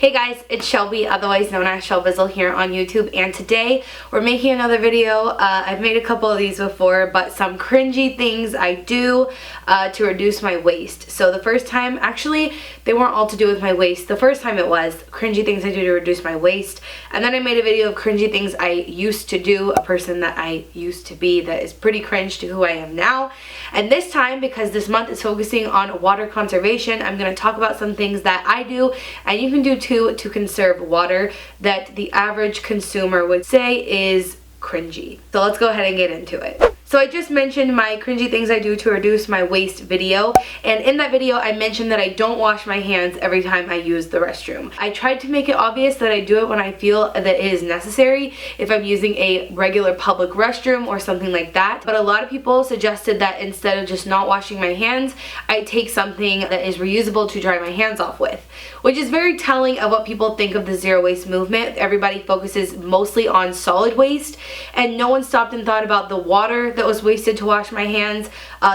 Hey guys, it's Shelby, otherwise known as Shelbizleee here on YouTube, and today we're making another video. I've made a couple of these before, but some cringy things I do to reduce my waist. So the first time, actually, they weren't all to do with my waist. The first time it was cringy things I do to reduce my waist, and then I made a video of cringy things I used to do, a person that I used to be that is pretty cringe to who I am now. And this time, because this month is focusing on water conservation, I'm going to talk about some things that I do, and you can do too, to conserve water, that the average consumer would say is cringy. So let's go ahead and get into it. So I just mentioned my cringy things I do to reduce my waist video, and in that video I mentioned that I don't wash my hands every time I use the restroom. I tried to make it obvious that I do it when I feel that it is necessary, if I'm using a regular public restroom or something like that, but a lot of people suggested that instead of just not washing my hands, I take something that is reusable to dry my hands off with, which is very telling of what people think of the zero waste movement. Everybody focuses mostly on solid waste, and no one stopped and thought about the water that was wasted to wash my hands,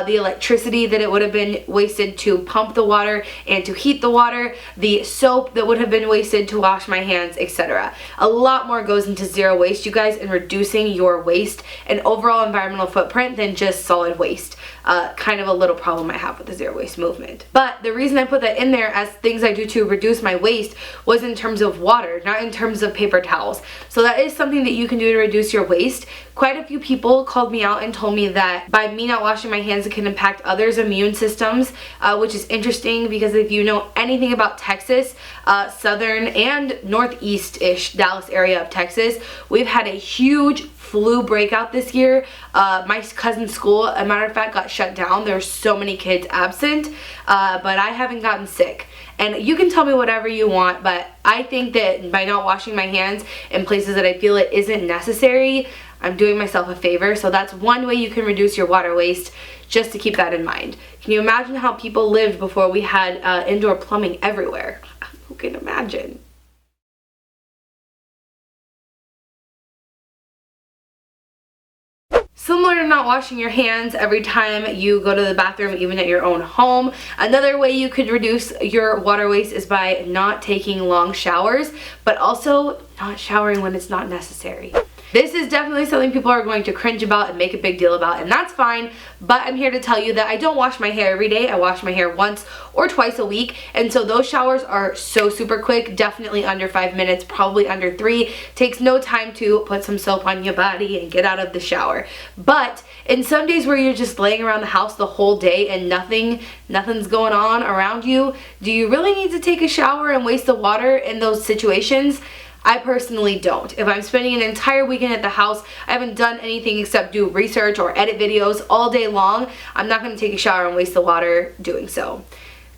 the electricity that it would have been wasted to pump the water and to heat the water, the soap that would have been wasted to wash my hands, etc. A lot more goes into zero waste, you guys, in reducing your waste and overall environmental footprint than just solid waste. Kind of a little problem I have with the zero waste movement. But the reason I put that in there as things I do to reduce my waste was in terms of water, not in terms of paper towels. So that is something that you can do to reduce your waste. Quite a few people called me out and told me that by me not washing my hands, it can impact others' immune systems, which is interesting because if you know anything about Texas, southern and northeast-ish Dallas area of Texas, we've had a huge flu breakout this year. My cousin's school, as a matter of fact, got shut down. There's so many kids absent, but I haven't gotten sick. And you can tell me whatever you want, but I think that by not washing my hands in places that I feel it isn't necessary, I'm doing myself a favor. So that's one way you can reduce your water waste, just to keep that in mind. Can you imagine how people lived before we had indoor plumbing everywhere? Who can imagine? Similar to not washing your hands every time you go to the bathroom, even at your own home, another way you could reduce your water waste is by not taking long showers, but also not showering when it's not necessary. This is definitely something people are going to cringe about and make a big deal about, and that's fine, but I'm here to tell you that I don't wash my hair every day. I wash my hair once or twice a week, and so those showers are so super quick, definitely under 5 minutes, probably under 3. Takes no time to put some soap on your body and get out of the shower. But in some days where you're just laying around the house the whole day and nothing's going on around you, do you really need to take a shower and waste the water in those situations? I personally don't. If I'm spending an entire weekend at the house, I haven't done anything except do research or edit videos all day long, I'm not going to take a shower and waste the water doing so.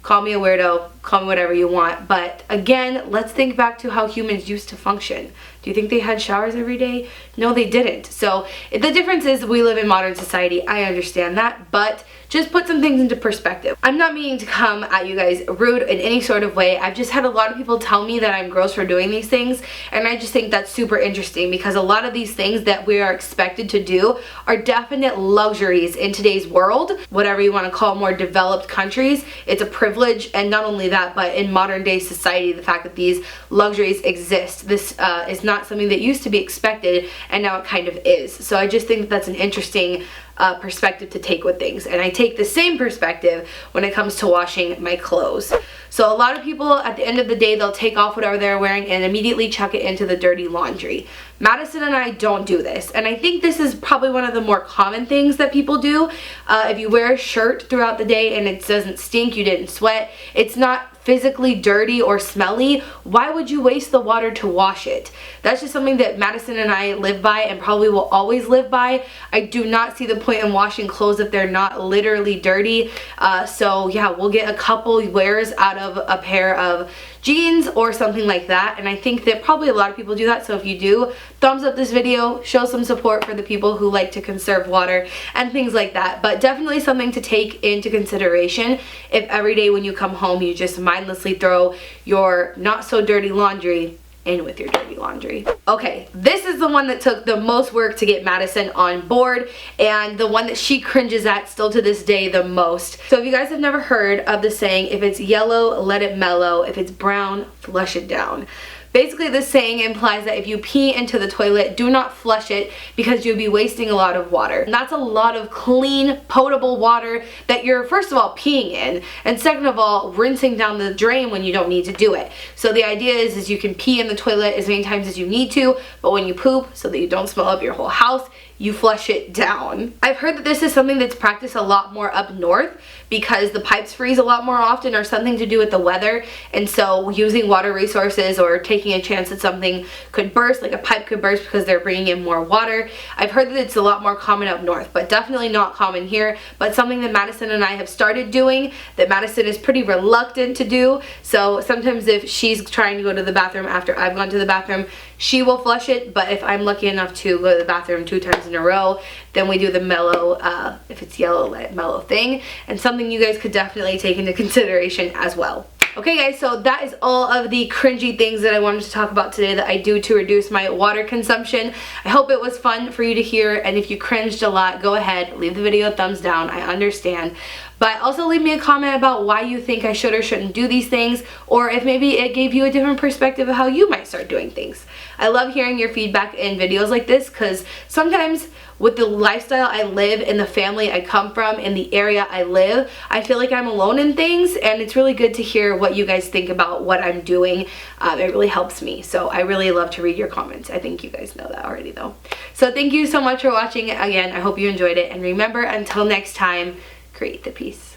Call me a weirdo, call me whatever you want, but again, let's think back to how humans used to function. Do you think they had showers every day? No, they didn't. So the difference is we live in modern society. I understand that, but just put some things into perspective. I'm not meaning to come at you guys rude in any sort of way. I've just had a lot of people tell me that I'm gross for doing these things, and I just think that's super interesting because a lot of these things that we are expected to do are definite luxuries in today's world. Whatever you want to call more developed countries, it's a privilege, and not only that, but in modern day society, the fact that these luxuries exist. This is not something that used to be expected, and now it kind of is. So I just think that's an interesting perspective to take with things, and I take the same perspective when it comes to washing my clothes. So a lot of people at the end of the day, they'll take off whatever they're wearing and immediately chuck it into the dirty laundry. Madison and I don't do this, and I think this is probably one of the more common things that people do. If you wear a shirt throughout the day and it doesn't stink, you didn't sweat, it's not physically dirty or smelly, why would you waste the water to wash it? That's just something that Madison and I live by and probably will always live by. I do not see the point in washing clothes if they're not literally dirty. So yeah, we'll get a couple wears out of a pair of jeans or something like that, and I think that probably a lot of people do that. So if you do, thumbs up this video, show some support for the people who like to conserve water and things like that. But definitely something to take into consideration if every day when you come home you just mindlessly throw your not so dirty laundry in with your dirty laundry. Okay, this is the one that took the most work to get Madison on board, and the one that she cringes at still to this day the most. So if you guys have never heard of the saying, if it's yellow, let it mellow, if it's brown, flush it down. Basically, this saying implies that if you pee into the toilet, do not flush it because you'll be wasting a lot of water. And that's a lot of clean, potable water that you're, first of all, peeing in, and second of all, rinsing down the drain when you don't need to do it. So the idea is you can pee in the toilet as many times as you need to, but when you poop, so that you don't smell up your whole house, you flush it down. I've heard that this is something that's practiced a lot more up north because the pipes freeze a lot more often, or something to do with the weather, and so using water resources or taking a chance that something could burst, like a pipe could burst because they're bringing in more water. I've heard that it's a lot more common up north, but definitely not common here, but something that Madison and I have started doing that Madison is pretty reluctant to do. So sometimes if she's trying to go to the bathroom after I've gone to the bathroom, she will flush it, but if I'm lucky enough to go to the bathroom 2 times in a row, then we do the mellow, if it's yellow, let it mellow thing, and something you guys could definitely take into consideration as well. Okay guys, so that is all of the cringy things that I wanted to talk about today that I do to reduce my water consumption. I hope it was fun for you to hear, and if you cringed a lot, go ahead, leave the video a thumbs down, I understand. But also leave me a comment about why you think I should or shouldn't do these things, or if maybe it gave you a different perspective of how you might start doing things. I love hearing your feedback in videos like this, because sometimes with the lifestyle I live and the family I come from and the area I live, I feel like I'm alone in things, and it's really good to hear what you guys think about what I'm doing. It really helps me, so I really love to read your comments. I think you guys know that already though. So thank you so much for watching. Again, I hope you enjoyed it, and remember, until next time, create the peace.